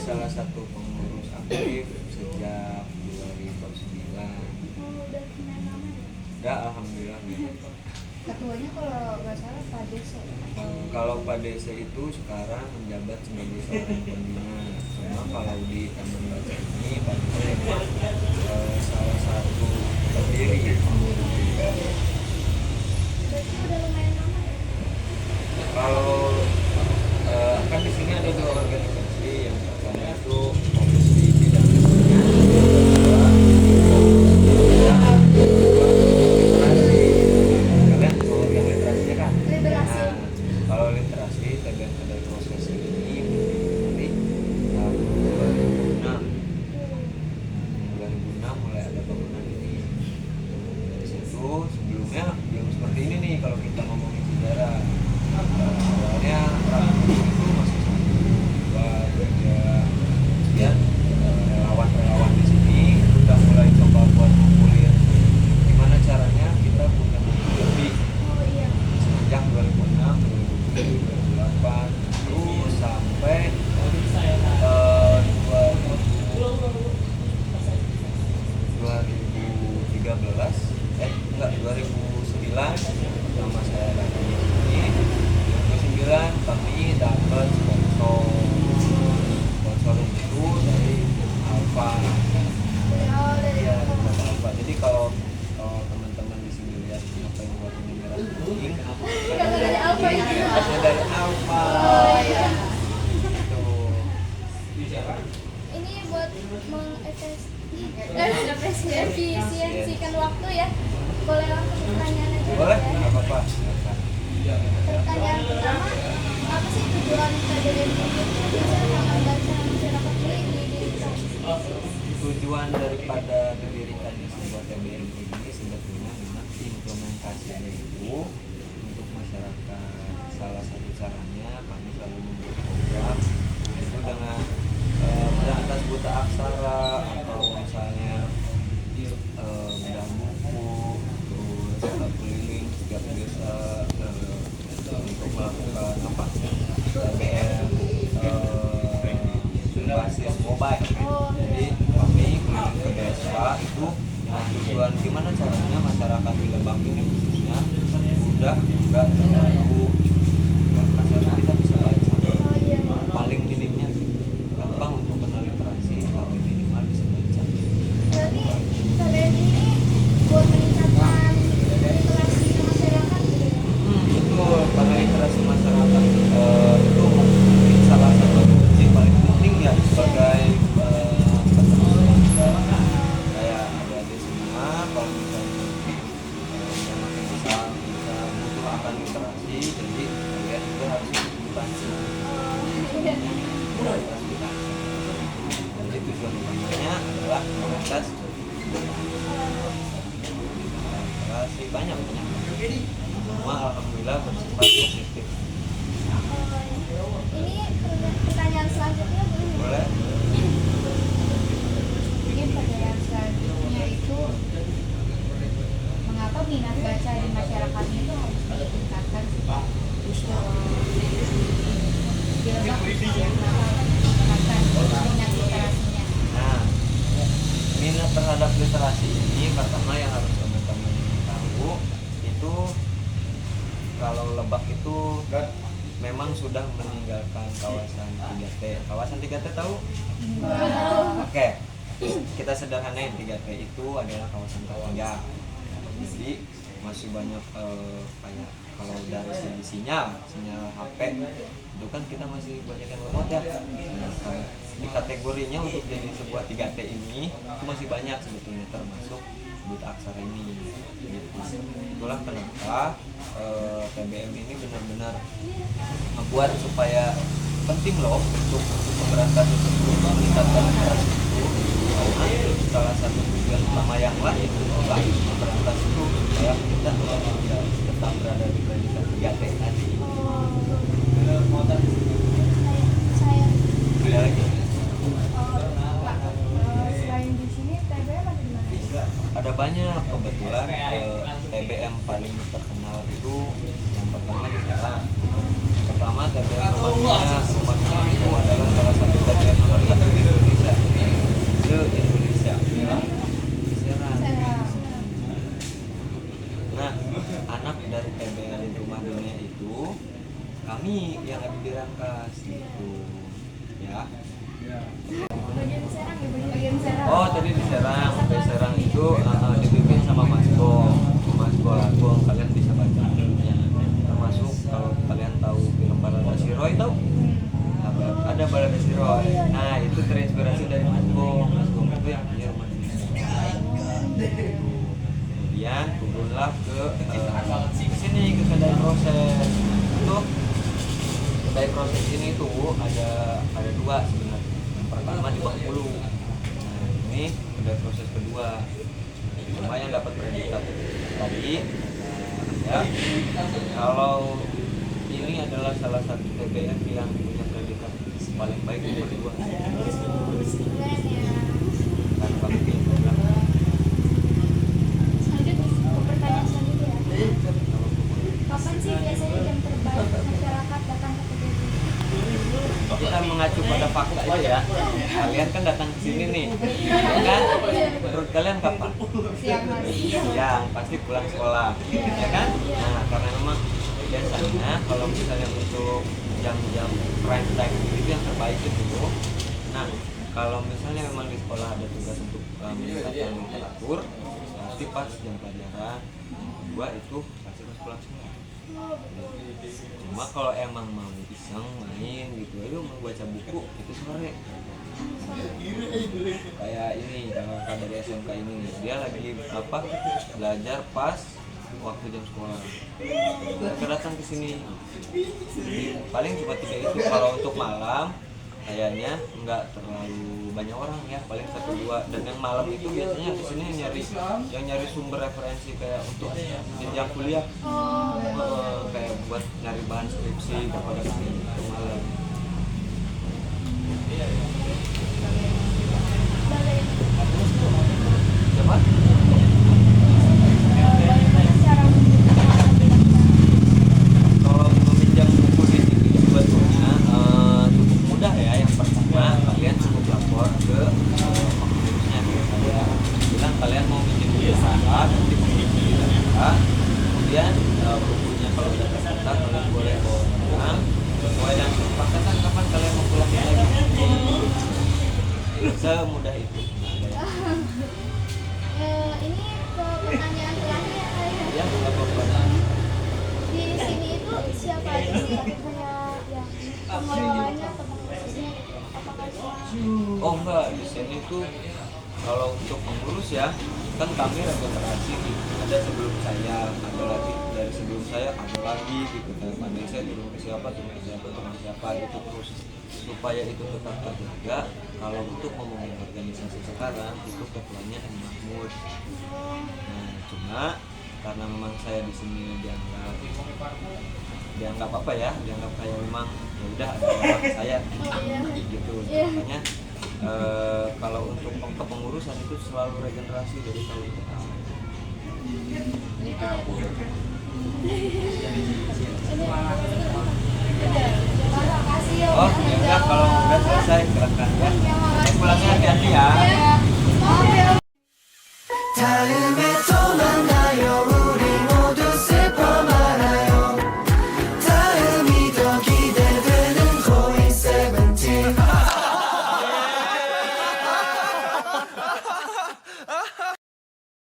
salah satu pengurus aktif sejak 2009. Udah punya nama ya? Udah, alhamdulillah gitu. Ketuanya kalau nggak salah Pak Desa. Kalau Pak Desa itu sekarang menjabat sebagai seorang pembina. Cuma kalau di Taman Baca ini Pak Desa salah satu pendiri. Berarti udah lumayan lama ya? Kalau kan di sini ada dua organisasi, yang pertama itu fokus di bidang lingkungan, kedua literasi. Kalian mau yang literasinya kan? Liberasi. Nah, kalau literasi TBM dari proses ini dari tahun 2006. 2006 mulai ada bangunan ini. Dari situ sebelumnya belum seperti ini nih kalau kita ngomongin sejarah. Awalnya Rangkut itu masih satu, dua, tiga, sekian relawan-relawan di sini udah mulai coba buat ngumpulin gimana caranya kita punya buku lebih Oh iya. semenjak 2006, 2007, 2008 terus sampai 2013 enggak 2009 pertama saya datang di sini. 2009 kami dapat sponsor itu dari Alfa. Oh dari Ya, dari Alfa. Jadi kalau teman-teman di sini lihat apa yang buat ini merah kuning, Kalau dari apa ya? asli dari Alfa. Oh iya. Itu. Ini buat efisiensikan waktu ya. Boleh langsung pertanyaan aja. Boleh? Ya. Nggak apa-apa. Pertanyaan pertama, apa sih tujuan TBM ini bisa Taman Baca Masyarakat ini didirikan? Tujuan daripada didirikannya sebuah TBM ini sebetulnya memang implementasinya itu untuk masyarakat. Salah satu caranya kami selalu membuat program itu dengan berantas buta aksara atau misalnya bedah buku, terus keliling setiap desa untuk melakukan apa TBM berbasis mobile. Jadi kami keliling ke desa itu dengan tujuan gimana caranya masyarakat di Lebak ini khususnya mudah juga terbantu, masyarakat kita bisa baca. Oh iya. Paling minimnya gampang untuk kenal literasi, tapi minimal bisa baca. Berarti TBM ini buat meningkatkan literasi masyarakat gitu ya? Betul, karena literasi masyarakat itu mungkin salah satu kunci paling penting ya sebagai kayak adik-adik semua. Kalau misalnya bisa butuh akan literasi, jadi kalian juga harus dibantu. Jadi tujuan utamanya adalah komunitas literasi banyak. Semua alhamdulillah bersifat positif. Ini pertanyaan selanjutnya Boleh? Mungkin pertanyaan selanjutnya itu mengapa minat baca di masyarakatnya itu harus ditingkatkan sih Pak? Di Lebak khususnya kenapa meningkatkan minat literasinya? Nah, minat terhadap literasi ini pertama yang harus teman-teman tahu itu kalau Lebak itu memang sudah meninggalkan kawasan 3T. Kawasan 3T tahu? Oke. Kita sederhanain 3T itu adalah kawasan tertinggal. Jadi masih banyak kayak kalau dari segi sinyal HP itu kan kita masih banyak yang lemot ya. Nah, di kategorinya untuk jadi sebuah 3T ini itu masih banyak sebetulnya termasuk buta aksara ini. Gitu. Itulah kenapa TBM ini benar-benar membuat supaya penting loh untuk memberantas tersebut, meningkatkan literasi itu, karena salah satu tujuan utama yang lain adalah memberantas itu supaya kita tetap berada di predikat 3T tadi. Saya Ada lagi? selain di sini TBM ada di mana? Ada banyak, kebetulan TBM paling terkenal itu yang pertama di Serang. Pertama TBM rumahnya itu adalah salah satu TBM nomor 1 tadi di Serang. Sampai Serang itu dipimpin sama Mas Agung. Kalian bisa baca filmnya. Termasuk kalau kalian tahu film Balada Siroy tahu? Ada Balada Siroy. Nah itu terinspirasi dari Mas Agung itu yang punya rumah kemudian turunlah ke sini ke kedai proses. Untuk kedai proses ini tuh ada dua sebenarnya. Yang pertama di Bengkulu. Nah ini kedai proses kedua. Lumayan dapat predikat tadi. Ya kalau ini adalah salah satu TBM yang punya predikat paling baik nomor 2. Keren ya. Kan kami bilang Lanjut ke pertanyaan selanjutnya. Kapan sih biasanya jam terbaik masyarakat datang ke kedai? kita mengacu pada fakta itu ya. Kalian kan datang ke sini nih, ya kan? Menurut kalian kapan? Siang hari. Siang, pasti pulang sekolah, ya kan? Nah, karena memang biasanya kalau misalnya untuk jam-jam prime time itu yang terbaik itu. Nah, kalau misalnya memang di sekolah ada tugas untuk meningkatkan literatur, pasti pas jam pelajaran 2 itu pasti pas pulang sekolah. Cuma kalau emang mau iseng main gitu, ayo mau baca buku itu sore. Kayak ini kakak dari SMK ini, dia lagi belajar pas waktu jam sekolah. Mereka datang ke sini. Jadi, paling cuma 3 itu. Kalau untuk malam kayaknya nggak terlalu banyak orang ya, paling 1-2. Dan yang malam itu biasanya di sini nyari sumber referensi kayak untuk jenjang kuliah. Kayak buat nyari bahan skripsi kepada sini ke malam. Siapa? Kalau meminjam buku di sini sebetulnya cukup mudah ya. Yang pertama kalian cukup lapor ke pengurusnya saya bilang kalian mau minjem buku saat nanti pengurusnya kita. Kemudian bukunya kalau udah tersetak kalian boleh bawa pulang sesuai dengan kesepakatan kapan kalian mau pulang lagi. Semudah itu. Ini ke pertanyaan terakhir ya kayaknya. Ya, nggak apa-apa. Di sini itu siapa aja sih yang kayak yang pengelolanya atau pengurusnya gitu? Apakah cuma Oh enggak, di sini tuh kalau untuk pengurus ya kan kami regenerasi gitu. Ada sebelum saya, ada lagi dari sebelum saya, ada lagi gitu. Dan pandai saya turun ke siapa gitu terus supaya itu tetap terjaga. Kalau untuk ngomongin organisasi sekarang itu ketuanya M. Mahmud. Nah, cuma karena memang saya di sini dianggap apa ya, dianggap kayak memang ya udah ada orang saya gitu. Makanya kalau untuk kepengurusan itu selalu regenerasi dari tahun ke tahun. makasih ya Oh ya udah, kalau udah selesai silakan ya. Pulangnya hati-hati ya. Maaf ya. 다음에